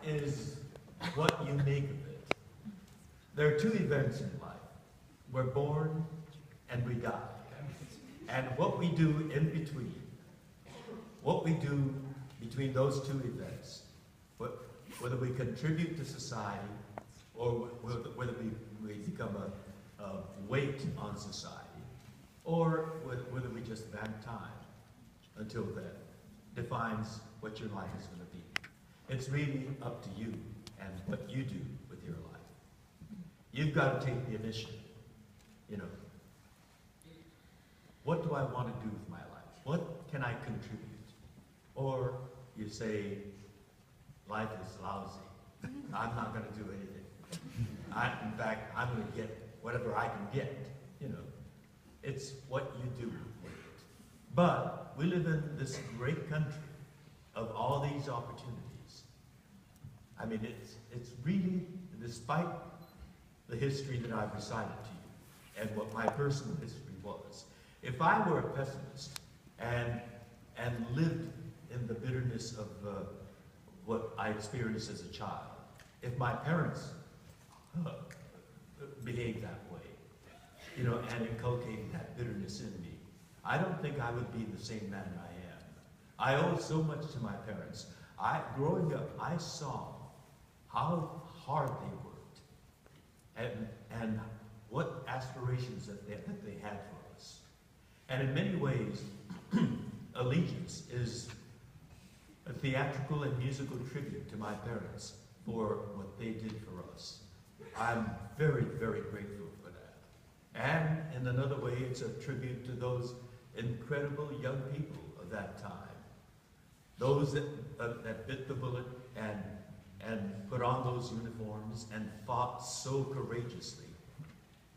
is what you make of it. There are two events in life. We're born and we die. And what we do in between, what we do between those two events, whether we contribute to society or whether we become a weight on society, or whether we just bank time until then, defines what your life is going to be. It's really up to you and what you do with your life. You've got to take the initiative. You know, what do I want to do with my life? What can I contribute? Or you say, life is lousy. I'm not going to do anything. In fact, I'm going to get whatever I can get. You know, it's what you do with it. But we live in this great country of all these opportunities. I mean, it's really, despite the history that I've recited to you and what my personal history was, if I were a pessimist and lived in the bitterness of what I experienced as a child, if my parents behaved that way, you know, and inculcated that bitterness in me, I don't think I would be the same man I am. I owe so much to my parents. Growing up, I saw how hard they worked and what aspirations that they had for us. And in many ways, Allegiance is a theatrical and musical tribute to my parents for what they did for us. I'm very, very grateful for that. And in another way, it's a tribute to those incredible young people of that time. Those that bit the bullet and put on those uniforms and fought so courageously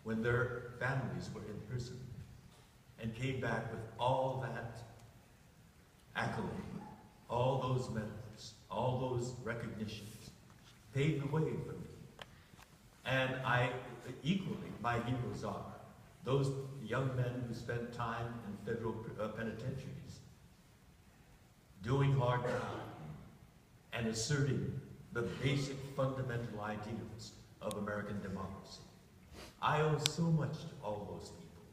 when their families were in prison and came back with all that accolade, all those medals, all those recognitions, paved the way for me. And equally, my heroes are those young men who spent time in federal penitentiaries, doing hard time, and asserting the basic fundamental ideals of American democracy. I owe so much to all those people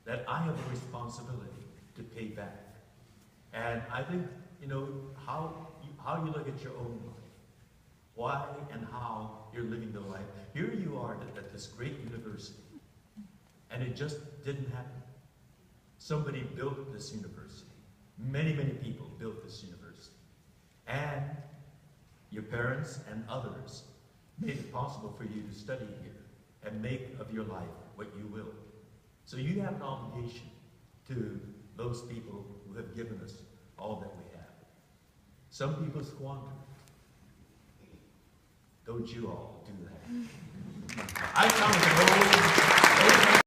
that I have a responsibility to pay back. And I think, you know, how you look at your own life, why and how you're living the life. Here you are at this great university, and it just didn't happen. Somebody built this university. Many, many people built this university. And your parents and others made it possible for you to study here and make of your life what you will. So you have an obligation to those people who have given us all that we have. Some people squander it. Don't you all do that. I found